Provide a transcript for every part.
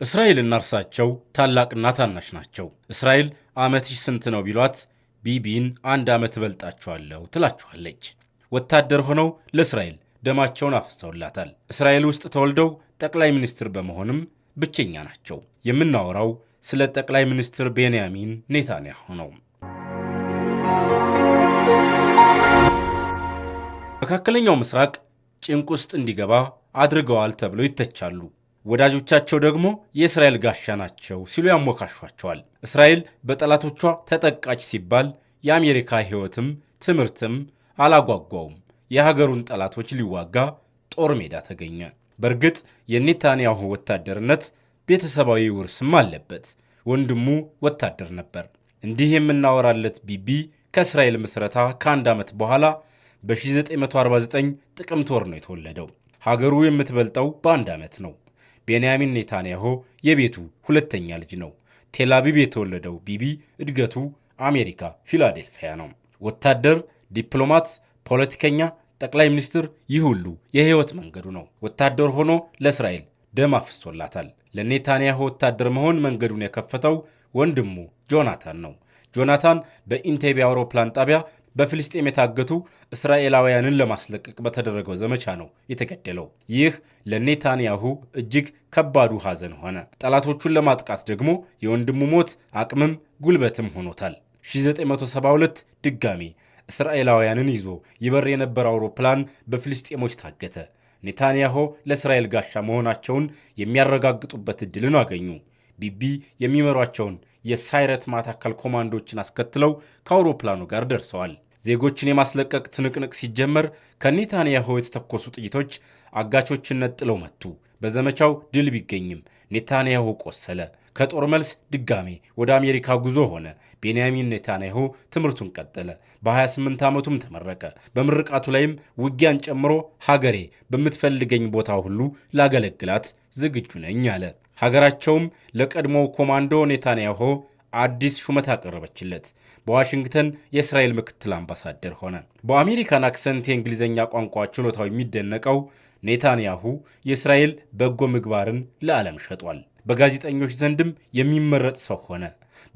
እስራኤልና እርሳቸው ታላቅና ታናሽ ናቸው። እስራኤል ዓመትሽ ስንት ነው ቢሏት ቢቢን 1 ዓመት እበልጣቸዋለሁ ትላቸዋለች። ወታደር ሆነው ለእስራኤል ደማቸውን አፍሰውላታል። እስራኤል ውስጥ ተወልደው ጠቅላይ ሚኒስትር በመሆንም ብቸኛ ናቸው። የምናወራው ስለ ጠቅላይ ሚኒስትር ቤንያሚን ኔታንያሁ ነው። መካከለኛው ምስራቅ ጭንቅ ውስጥ እንዲገባ አድርገዋል ተብለው ይተቻሉ። ወዳጆቻቸው ደግሞ የእስራኤል ጋሻ ናቸው ሲሉ ያሞካሿቸዋል። እስራኤል በጠላቶቿ ተጠቃች ሲባል የአሜሪካ ሕይወትም ትምህርትም አላጓጓውም። የሀገሩን ጠላቶች ሊዋጋ ጦር ሜዳ ተገኘ። በእርግጥ የኔታንያሁ ወታደርነት ቤተሰባዊ ውርስም አለበት። ወንድሙ ወታደር ነበር። እንዲህ የምናወራለት ቢቢ ከእስራኤል ምስረታ ከ1 ዓመት በኋላ በ1949 ጥቅምት ወር ነው የተወለደው። ሀገሩ የምትበልጠው በ1 ዓመት ነው። ቤንያሚን ኔታንያሁ የቤቱ ሁለተኛ ልጅ ነው። ቴልአቪቭ የተወለደው ቢቢ እድገቱ አሜሪካ ፊላዴልፊያ ነው። ወታደር፣ ዲፕሎማት፣ ፖለቲከኛ፣ ጠቅላይ ሚኒስትር፣ ይህ ሁሉ የህይወት መንገዱ ነው። ወታደር ሆኖ ለእስራኤል ደም አፍሶላታል። ለኔታንያሁ ወታደር መሆን መንገዱን የከፈተው ወንድሙ ጆናታን ነው። ጆናታን በኢንቴቤ አውሮፕላን ጣቢያ በፍልስጤም የታገቱ እስራኤላውያንን ለማስለቀቅ በተደረገው ዘመቻ ነው የተገደለው። ይህ ለኔታንያሁ እጅግ ከባዱ ሐዘን ሆነ። ጠላቶቹን ለማጥቃት ደግሞ የወንድሙ ሞት አቅምም ጉልበትም ሆኖታል። 1972 ድጋሚ እስራኤላውያንን ይዞ ይበር የነበረ አውሮፕላን በፍልስጤሞች ታገተ። ኔታንያሁ ለእስራኤል ጋሻ መሆናቸውን የሚያረጋግጡበት ዕድልን አገኙ። ቢቢ የሚመሯቸውን የሳይረት ማታከል ኮማንዶችን አስከትለው ከአውሮፕላኑ ጋር ደርሰዋል። ዜጎችን የማስለቀቅ ትንቅንቅ ሲጀመር ከኔታንያሁ የተተኮሱ ጥይቶች አጋቾችን ነጥለው መቱ። በዘመቻው ድል ቢገኝም ኔታንያሁ ቆሰለ። ከጦር መልስ ድጋሜ ወደ አሜሪካ ጉዞ ሆነ። ቤንያሚን ኔታንያሁ ትምህርቱን ቀጠለ። በ28 ዓመቱም ተመረቀ። በምርቃቱ ላይም ውጊያን ጨምሮ ሀገሬ በምትፈልገኝ ቦታ ሁሉ ላገለግላት ዝግጁ ነኝ አለ። ሀገራቸውም ለቀድሞው ኮማንዶ ኔታንያሁ አዲስ ሹመት አቀረበችለት። በዋሽንግተን የእስራኤል ምክትል አምባሳደር ሆነ። በአሜሪካን አክሰንት የእንግሊዝኛ ቋንቋ ችሎታው የሚደነቀው ኔታንያሁ የእስራኤል በጎ ምግባርን ለዓለም ሸጧል። በጋዜጠኞች ዘንድም የሚመረጥ ሰው ሆነ።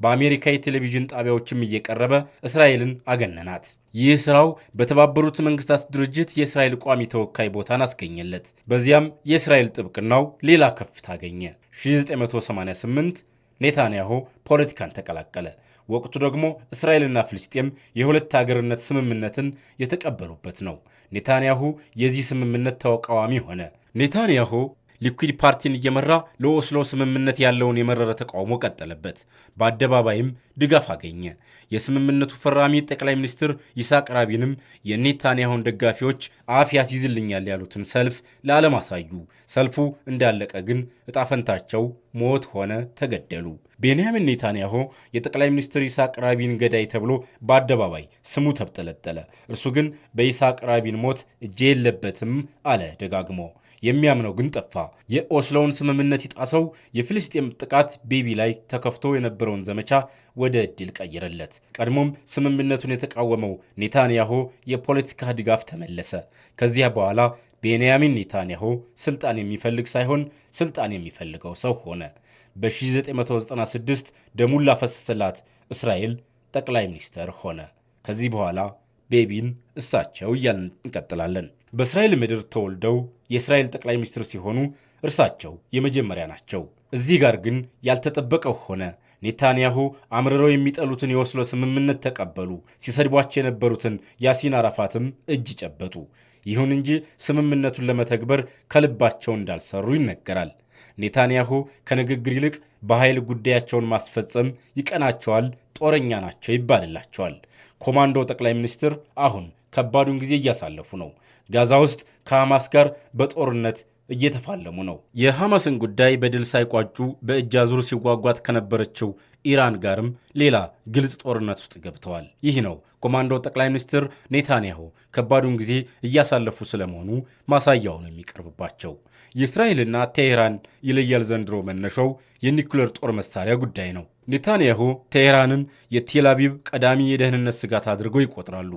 በአሜሪካ የቴሌቪዥን ጣቢያዎችም እየቀረበ እስራኤልን አገነናት። ይህ ስራው በተባበሩት መንግስታት ድርጅት የእስራኤል ቋሚ ተወካይ ቦታን አስገኘለት። በዚያም የእስራኤል ጥብቅናው ሌላ ከፍታ አገኘ። 1988 ኔታንያሁ ፖለቲካን ተቀላቀለ። ወቅቱ ደግሞ እስራኤልና ፍልስጤም የሁለት ሀገርነት ስምምነትን የተቀበሉበት ነው። ኔታንያሁ የዚህ ስምምነት ተቃዋሚ ሆነ። ኔታንያሁ ሊኩድ ፓርቲን እየመራ ለኦስሎ ስምምነት ያለውን የመረረ ተቃውሞ ቀጠለበት። በአደባባይም ድጋፍ አገኘ። የስምምነቱ ፈራሚ ጠቅላይ ሚኒስትር ይስሐቅ ራቢንም የኔታንያሁን ደጋፊዎች አፍ ያስይዝልኛል ያሉትን ሰልፍ ለዓለም አሳዩ። ሰልፉ እንዳለቀ ግን እጣፈንታቸው ሞት ሆነ፣ ተገደሉ። ቤንያሚን ኔታንያሁ የጠቅላይ ሚኒስትር ይስሐቅ ራቢን ገዳይ ተብሎ በአደባባይ ስሙ ተብጠለጠለ። እርሱ ግን በይስሐቅ ራቢን ሞት እጄ የለበትም አለ ደጋግሞ። የሚያምነው ግን ጠፋ። የኦስሎውን ስምምነት የጣሰው የፍልስጤም ጥቃት ቢቢ ላይ ተከፍቶ የነበረውን ዘመቻ ወደ ዕድል ቀየረለት። ቀድሞም ስምምነቱን የተቃወመው ኔታንያሁ የፖለቲካ ድጋፍ ተመለሰ። ከዚያ በኋላ ቤንያሚን ኔታንያሁ ስልጣን የሚፈልግ ሳይሆን ስልጣን የሚፈልገው ሰው ሆነ። በ1996 ደሙን ላፈሰሰላት እስራኤል ጠቅላይ ሚኒስትር ሆነ። ከዚህ በኋላ ቤቢን እሳቸው እያልን እንቀጥላለን። በእስራኤል ምድር ተወልደው የእስራኤል ጠቅላይ ሚኒስትር ሲሆኑ እርሳቸው የመጀመሪያ ናቸው። እዚህ ጋር ግን ያልተጠበቀው ሆነ። ኔታንያሁ አምርረው የሚጠሉትን የኦስሎ ስምምነት ተቀበሉ። ሲሰድቧቸው የነበሩትን ያሲን አራፋትም እጅ ጨበጡ። ይሁን እንጂ ስምምነቱን ለመተግበር ከልባቸው እንዳልሰሩ ይነገራል። ኔታንያሁ ከንግግር ይልቅ በኃይል ጉዳያቸውን ማስፈጸም ይቀናቸዋል፣ ጦረኛ ናቸው ይባልላቸዋል። ኮማንዶ ጠቅላይ ሚኒስትር አሁን ከባዱን ጊዜ እያሳለፉ ነው። ጋዛ ውስጥ ከሐማስ ጋር በጦርነት እየተፋለሙ ነው። የሐማስን ጉዳይ በድል ሳይቋጩ በእጅ አዙር ሲዋጓት ከነበረችው ኢራን ጋርም ሌላ ግልጽ ጦርነት ውስጥ ገብተዋል። ይህ ነው ኮማንዶ ጠቅላይ ሚኒስትር ኔታንያሁ ከባዱን ጊዜ እያሳለፉ ስለመሆኑ ማሳያው ነው የሚቀርብባቸው። የእስራኤልና ቴሄራን ይለያል ዘንድሮ መነሻው የኒኩሌር ጦር መሳሪያ ጉዳይ ነው። ኔታንያሁ ቴሄራንን የቴል አቪቭ ቀዳሚ የደህንነት ስጋት አድርገው ይቆጥራሉ።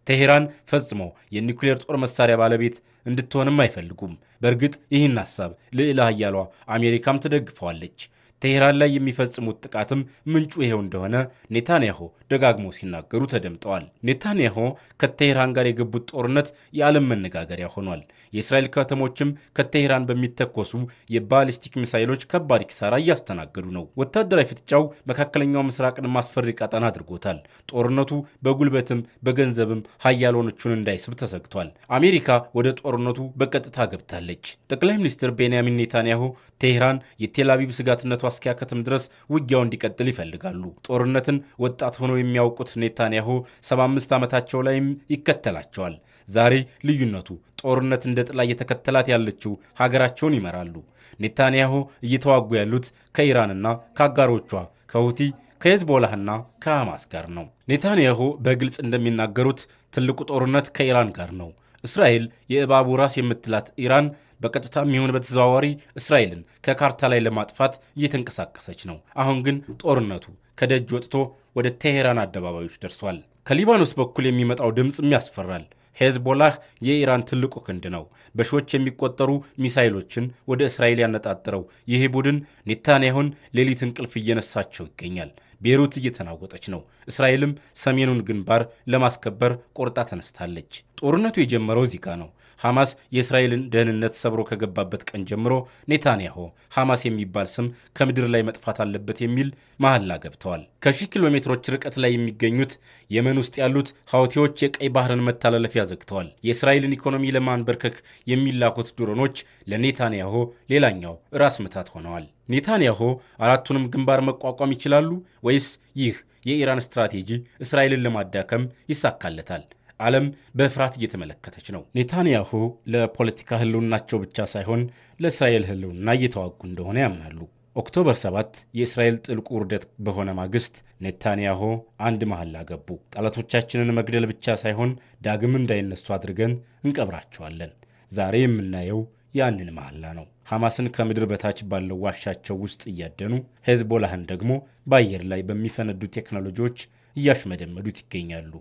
ቴሄራን ፈጽሞ የኒውክሌር ጦር መሳሪያ ባለቤት እንድትሆንም አይፈልጉም። በእርግጥ ይህን ሐሳብ ልዕለ ኃያሏ አሜሪካም ትደግፈዋለች። ቴሄራን ላይ የሚፈጽሙት ጥቃትም ምንጩ ይሄው እንደሆነ ኔታንያሁ ደጋግሞ ሲናገሩ ተደምጠዋል። ኔታንያሁ ከቴሄራን ጋር የገቡት ጦርነት የዓለም መነጋገሪያ ሆኗል። የእስራኤል ከተሞችም ከቴሄራን በሚተኮሱ የባሊስቲክ ሚሳይሎች ከባድ ኪሳራ እያስተናገዱ ነው። ወታደራዊ ፍጥጫው መካከለኛው ምስራቅን ማስፈሪ ቀጠና አድርጎታል። ጦርነቱ በጉልበትም በገንዘብም ኃያላኖቹን እንዳይስብ ተሰግቷል። አሜሪካ ወደ ጦርነቱ በቀጥታ ገብታለች። ጠቅላይ ሚኒስትር ቤንያሚን ኔታንያሁ ቴሄራን የቴል አቪቭ ስጋትነቷ እስኪያከትም ድረስ ውጊያው እንዲቀጥል ይፈልጋሉ። ጦርነትን ወጣት ሆነው የሚያውቁት ኔታንያሁ 75 ዓመታቸው ላይም ይከተላቸዋል። ዛሬ ልዩነቱ ጦርነት እንደ ጥላ እየተከተላት ያለችው ሀገራቸውን ይመራሉ። ኔታንያሁ እየተዋጉ ያሉት ከኢራንና ከአጋሮቿ ከሁቲ ከሄዝቦላህና ከሐማስ ጋር ነው። ኔታንያሁ በግልጽ እንደሚናገሩት ትልቁ ጦርነት ከኢራን ጋር ነው። እስራኤል የእባቡ ራስ የምትላት ኢራን በቀጥታም ይሁን በተዘዋዋሪ እስራኤልን ከካርታ ላይ ለማጥፋት እየተንቀሳቀሰች ነው። አሁን ግን ጦርነቱ ከደጅ ወጥቶ ወደ ቴሄራን አደባባዮች ደርሷል። ከሊባኖስ በኩል የሚመጣው ድምፅም ያስፈራል። ሄዝቦላህ የኢራን ትልቁ ክንድ ነው። በሺዎች የሚቆጠሩ ሚሳይሎችን ወደ እስራኤል ያነጣጠረው ይህ ቡድን ኔታንያሁን ሌሊት እንቅልፍ እየነሳቸው ይገኛል። ቤሩት እየተናወጠች ነው። እስራኤልም ሰሜኑን ግንባር ለማስከበር ቆርጣ ተነስታለች። ጦርነቱ የጀመረው እዚህ ጋ ነው። ሐማስ የእስራኤልን ደህንነት ሰብሮ ከገባበት ቀን ጀምሮ ኔታንያሁ ሐማስ የሚባል ስም ከምድር ላይ መጥፋት አለበት የሚል መሐላ ገብተዋል። ከ1000 ኪሎ ሜትሮች ርቀት ላይ የሚገኙት የመን ውስጥ ያሉት ሐውቲዎች የቀይ ባህርን መተላለፊያ ዘግተዋል። የእስራኤልን ኢኮኖሚ ለማንበርከክ የሚላኩት ድሮኖች ለኔታንያሁ ሌላኛው ራስ ምታት ሆነዋል። ኔታንያሁ አራቱንም ግንባር መቋቋም ይችላሉ ወይስ ይህ የኢራን ስትራቴጂ እስራኤልን ለማዳከም ይሳካለታል? ዓለም በፍርሃት እየተመለከተች ነው። ኔታንያሁ ለፖለቲካ ህልውናቸው ብቻ ሳይሆን ለእስራኤል ህልውና እየተዋጉ እንደሆነ ያምናሉ። ኦክቶበር 7 የእስራኤል ጥልቁ ውርደት በሆነ ማግስት ኔታንያሁ አንድ መሐላ ገቡ። ጠላቶቻችንን መግደል ብቻ ሳይሆን ዳግም እንዳይነሱ አድርገን እንቀብራቸዋለን። ዛሬ የምናየው ያንን መሐላ ነው። ሐማስን ከምድር በታች ባለው ዋሻቸው ውስጥ እያደኑ ሄዝቦላህን ደግሞ በአየር ላይ በሚፈነዱ ቴክኖሎጂዎች እያሽመደመዱት ይገኛሉ።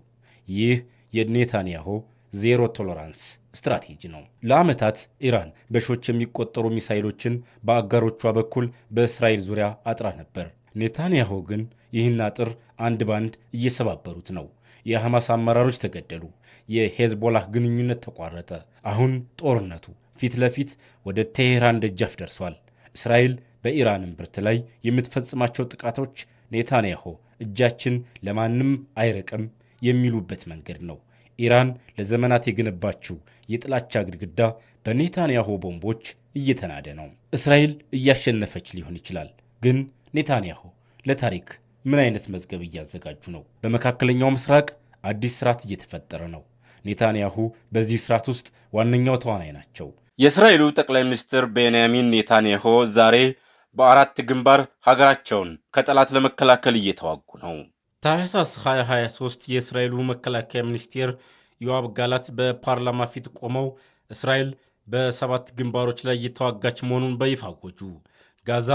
ይህ የኔታንያሁ ዜሮ ቶለራንስ ስትራቴጂ ነው። ለዓመታት ኢራን በሺዎች የሚቆጠሩ ሚሳይሎችን በአጋሮቿ በኩል በእስራኤል ዙሪያ አጥራ ነበር። ኔታንያሁ ግን ይህን አጥር አንድ ባንድ እየሰባበሩት ነው። የሐማስ አመራሮች ተገደሉ። የሄዝቦላህ ግንኙነት ተቋረጠ። አሁን ጦርነቱ ፊት ለፊት ወደ ቴሄራን ደጃፍ ደርሷል። እስራኤል በኢራን እምብርት ላይ የምትፈጽማቸው ጥቃቶች ኔታንያሁ እጃችን ለማንም አይረቅም የሚሉበት መንገድ ነው። ኢራን ለዘመናት የገነባችው የጥላቻ ግድግዳ በኔታንያሁ ቦምቦች እየተናደ ነው። እስራኤል እያሸነፈች ሊሆን ይችላል፣ ግን ኔታንያሁ ለታሪክ ምን አይነት መዝገብ እያዘጋጁ ነው? በመካከለኛው ምስራቅ አዲስ ስርዓት እየተፈጠረ ነው። ኔታንያሁ በዚህ ስርዓት ውስጥ ዋነኛው ተዋናይ ናቸው። የእስራኤሉ ጠቅላይ ሚኒስትር ቤንያሚን ኔታንያሁ ዛሬ በአራት ግንባር ሀገራቸውን ከጠላት ለመከላከል እየተዋጉ ነው። ታህሳስ 2023 የእስራኤሉ መከላከያ ሚኒስቴር ዮአብ ጋላት በፓርላማ ፊት ቆመው እስራኤል በ7 ግንባሮች ላይ እየተዋጋች መሆኑን በይፋ አወጁ። ጋዛ፣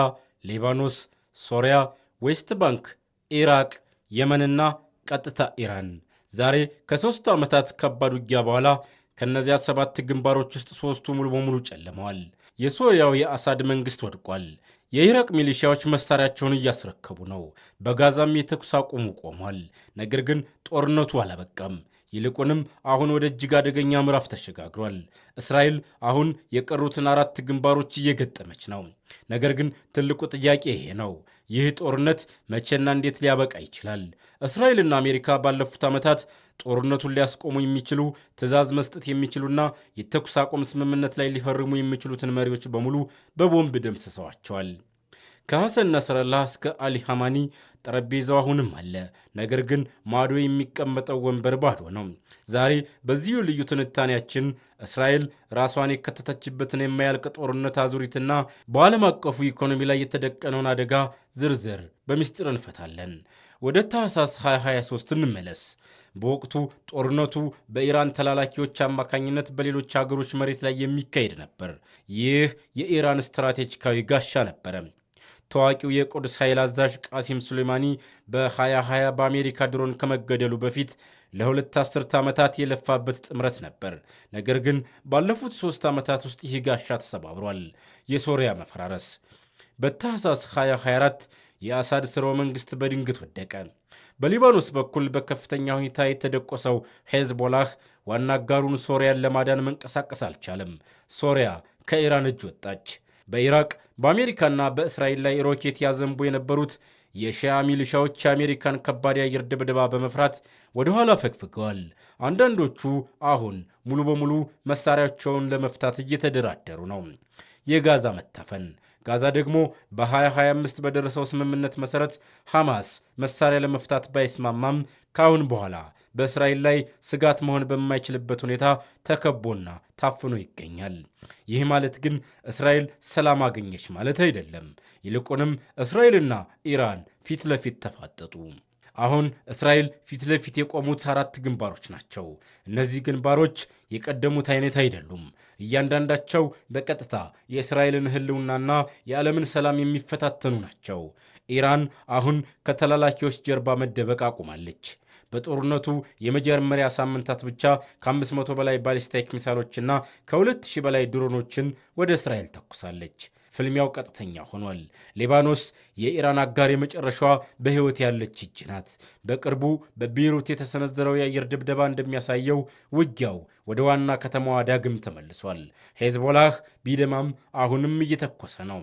ሊባኖስ፣ ሶሪያ፣ ዌስት ባንክ፣ ኢራቅ፣ የመንና ቀጥታ ኢራን። ዛሬ ከ3 ዓመታት ከባድ ውጊያ በኋላ ከነዚያ 7 ግንባሮች ውስጥ 3ቱ ሙሉ በሙሉ ጨልመዋል። የሶሪያው የአሳድ መንግሥት ወድቋል። የኢራቅ ሚሊሺያዎች መሳሪያቸውን እያስረከቡ ነው። በጋዛም የተኩስ አቁሙ ቆሟል። ነገር ግን ጦርነቱ አላበቃም። ይልቁንም አሁን ወደ እጅግ አደገኛ ምዕራፍ ተሸጋግሯል። እስራኤል አሁን የቀሩትን 4 ግንባሮች እየገጠመች ነው። ነገር ግን ትልቁ ጥያቄ ይሄ ነው። ይህ ጦርነት መቼና እንዴት ሊያበቃ ይችላል? እስራኤልና አሜሪካ ባለፉት ዓመታት ጦርነቱን ሊያስቆሙ የሚችሉ ትዕዛዝ መስጠት የሚችሉና የተኩስ አቁም ስምምነት ላይ ሊፈርሙ የሚችሉትን መሪዎች በሙሉ በቦምብ ደምስሰዋቸዋል። ከሐሰን ነስረላህ እስከ አሊ ሐማኒ ጠረጴዛው አሁንም አለ። ነገር ግን ማዶ የሚቀመጠው ወንበር ባዶ ነው። ዛሬ በዚሁ ልዩ ትንታኔያችን እስራኤል ራሷን የከተተችበትን የማያልቅ ጦርነት አዙሪትና በዓለም አቀፉ ኢኮኖሚ ላይ የተደቀነውን አደጋ ዝርዝር በምስጢር እንፈታለን። ወደ ታህሳስ 2023 እንመለስ። በወቅቱ ጦርነቱ በኢራን ተላላኪዎች አማካኝነት በሌሎች ሀገሮች መሬት ላይ የሚካሄድ ነበር። ይህ የኢራን ስትራቴጂካዊ ጋሻ ነበረ። ታዋቂው የቁድስ ኃይል አዛዥ ቃሲም ሱሌማኒ በ2020 በአሜሪካ ድሮን ከመገደሉ በፊት ለሁለት አስርተ ዓመታት የለፋበት ጥምረት ነበር። ነገር ግን ባለፉት 3 ዓመታት ውስጥ ይህ ጋሻ ተሰባብሯል። የሶሪያ መፈራረስ። በታህሳስ 2024 የአሳድ ሥርወ መንግሥት በድንገት ወደቀ። በሊባኖስ በኩል በከፍተኛ ሁኔታ የተደቆሰው ሄዝቦላህ ዋና አጋሩን ሶሪያን ለማዳን መንቀሳቀስ አልቻለም። ሶሪያ ከኢራን እጅ ወጣች። በኢራቅ በአሜሪካና በእስራኤል ላይ ሮኬት ያዘንቡ የነበሩት የሺያ ሚሊሻዎች የአሜሪካን ከባድ የአየር ድብደባ በመፍራት ወደ ኋላ ፈግፍገዋል። አንዳንዶቹ አሁን ሙሉ በሙሉ መሳሪያቸውን ለመፍታት እየተደራደሩ ነው። የጋዛ መታፈን። ጋዛ ደግሞ በ2025 በደረሰው ስምምነት መሠረት ሐማስ መሳሪያ ለመፍታት ባይስማማም ካሁን በኋላ በእስራኤል ላይ ስጋት መሆን በማይችልበት ሁኔታ ተከቦና ታፍኖ ይገኛል። ይህ ማለት ግን እስራኤል ሰላም አገኘች ማለት አይደለም። ይልቁንም እስራኤልና ኢራን ፊት ለፊት ተፋጠጡ። አሁን እስራኤል ፊት ለፊት የቆሙት 4 ግንባሮች ናቸው። እነዚህ ግንባሮች የቀደሙት አይነት አይደሉም። እያንዳንዳቸው በቀጥታ የእስራኤልን ሕልውናና የዓለምን ሰላም የሚፈታተኑ ናቸው። ኢራን አሁን ከተላላኪዎች ጀርባ መደበቅ አቁማለች። በጦርነቱ የመጀመሪያ ሳምንታት ብቻ ከ500 በላይ ባሊስቲክ ሚሳይሎችና ከ2000 በላይ ድሮኖችን ወደ እስራኤል ተኩሳለች። ፍልሚያው ቀጥተኛ ሆኗል። ሊባኖስ የኢራን አጋር የመጨረሻዋ በሕይወት ያለች እጅ ናት። በቅርቡ በቤይሩት የተሰነዘረው የአየር ድብደባ እንደሚያሳየው ውጊያው ወደ ዋና ከተማዋ ዳግም ተመልሷል። ሄዝቦላህ ቢደማም አሁንም እየተኮሰ ነው።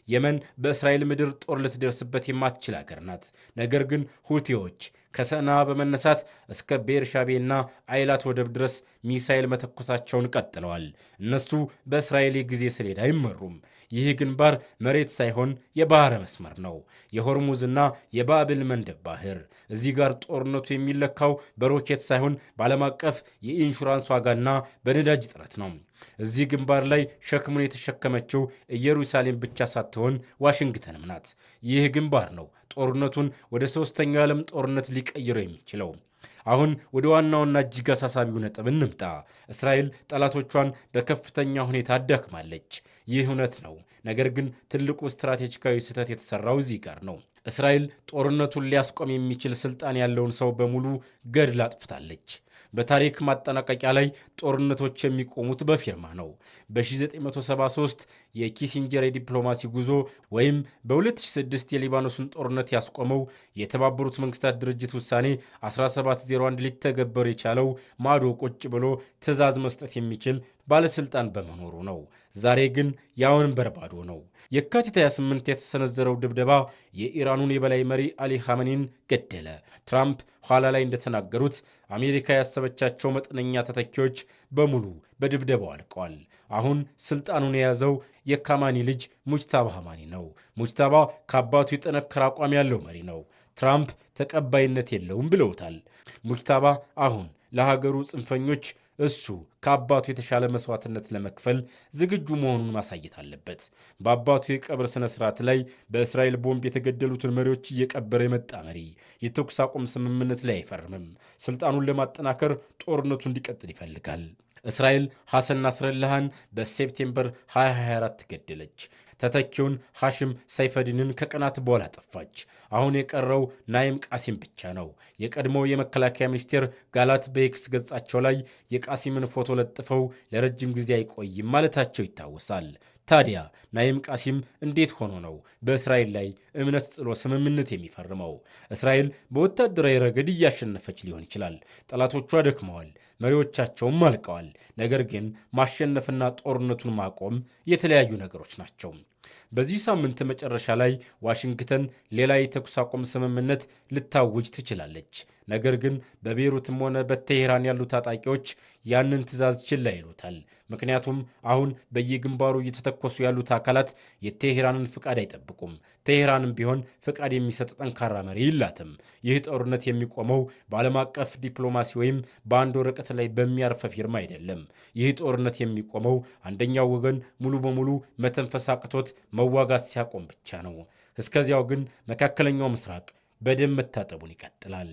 የመን በእስራኤል ምድር ጦር ልትደርስበት የማትችል አገር ናት። ነገር ግን ሁቲዎች ከሰና በመነሳት እስከ ቤርሻቤና አይላት ወደብ ድረስ ሚሳኤል መተኮሳቸውን ቀጥለዋል። እነሱ በእስራኤል የጊዜ ሰሌዳ አይመሩም። ይህ ግንባር መሬት ሳይሆን የባህረ መስመር ነው፣ የሆርሙዝና የባብል መንደብ ባህር። እዚህ ጋር ጦርነቱ የሚለካው በሮኬት ሳይሆን በዓለም አቀፍ የኢንሹራንስ ዋጋና በነዳጅ እጥረት ነው። እዚህ ግንባር ላይ ሸክሙን የተሸከመችው ኢየሩሳሌም ብቻ ሳትሆን ዋሽንግተንም ናት። ይህ ግንባር ነው ጦርነቱን ወደ 3ኛው የዓለም ጦርነት ሊቀይረው የሚችለው። አሁን ወደ ዋናውና እጅግ አሳሳቢው ነጥብ እንምጣ። እስራኤል ጠላቶቿን በከፍተኛ ሁኔታ አዳክማለች። ይህ እውነት ነው። ነገር ግን ትልቁ ስትራቴጂካዊ ስህተት የተሰራው እዚህ ጋር ነው። እስራኤል ጦርነቱን ሊያስቆም የሚችል ስልጣን ያለውን ሰው በሙሉ ገድላ አጥፍታለች። በታሪክ ማጠናቀቂያ ላይ ጦርነቶች የሚቆሙት በፊርማ ነው። በ1973 የኪሲንጀር የዲፕሎማሲ ጉዞ ወይም በ2006 የሊባኖስን ጦርነት ያስቆመው የተባበሩት መንግስታት ድርጅት ውሳኔ 1701 ሊተገበር የቻለው ማዶ ቁጭ ብሎ ትዕዛዝ መስጠት የሚችል ባለስልጣን በመኖሩ ነው። ዛሬ ግን ያውን በርባዶ ነው። የካቲት 28 የተሰነዘረው ድብደባ የኢራኑን የበላይ መሪ አሊ ኻሜኒን ገደለ። ትራምፕ ኋላ ላይ እንደተናገሩት አሜሪካ ያሰበቻቸው መጠነኛ ተተኪዎች በሙሉ በድብደባው አልቀዋል። አሁን ስልጣኑን የያዘው የካማኒ ልጅ ሙጅታባ ኻማኒ ነው። ሙጅታባ ከአባቱ የጠነከረ አቋም ያለው መሪ ነው። ትራምፕ ተቀባይነት የለውም ብለውታል። ሙጅታባ አሁን ለሀገሩ ጽንፈኞች እሱ ከአባቱ የተሻለ መስዋዕትነት ለመክፈል ዝግጁ መሆኑን ማሳየት አለበት። በአባቱ የቀብር ስነ ስርዓት ላይ በእስራኤል ቦምብ የተገደሉትን መሪዎች እየቀበረ የመጣ መሪ የተኩስ አቁም ስምምነት ላይ አይፈርምም። ስልጣኑን ለማጠናከር ጦርነቱ እንዲቀጥል ይፈልጋል። እስራኤል ሐሰን ናስረላህን በሴፕቴምበር 2024 ገደለች። ተተኪውን ሐሽም ሰይፈዲንን ከቀናት በኋላ ጠፋች። አሁን የቀረው ናይም ቃሲም ብቻ ነው። የቀድሞው የመከላከያ ሚኒስቴር ጋላት በኤክስ ገጻቸው ላይ የቃሲምን ፎቶ ለጥፈው ለረጅም ጊዜ አይቆይም ማለታቸው ይታወሳል። ታዲያ ናይም ቃሲም እንዴት ሆኖ ነው በእስራኤል ላይ እምነት ጥሎ ስምምነት የሚፈርመው? እስራኤል በወታደራዊ ረገድ እያሸነፈች ሊሆን ይችላል። ጠላቶቿ ደክመዋል፣ መሪዎቻቸውም አልቀዋል። ነገር ግን ማሸነፍና ጦርነቱን ማቆም የተለያዩ ነገሮች ናቸው። በዚህ ሳምንት መጨረሻ ላይ ዋሽንግተን ሌላ የተኩስ አቁም ስምምነት ልታውጅ ትችላለች። ነገር ግን በቤይሩትም ሆነ በቴሄራን ያሉ ታጣቂዎች ያንን ትዕዛዝ ችላ ይሉታል። ምክንያቱም አሁን በየግንባሩ እየተተኮሱ ያሉት አካላት የቴሄራንን ፍቃድ አይጠብቁም። ቴሄራንም ቢሆን ፍቃድ የሚሰጥ ጠንካራ መሪ የላትም። ይህ ጦርነት የሚቆመው በዓለም አቀፍ ዲፕሎማሲ ወይም በአንድ ወረቀት ላይ በሚያርፈ ፊርማ አይደለም። ይህ ጦርነት የሚቆመው አንደኛው ወገን ሙሉ በሙሉ መተንፈስ አቅቶት መዋጋት ሲያቆም ብቻ ነው። እስከዚያው ግን መካከለኛው ምስራቅ በደም መታጠቡን ይቀጥላል።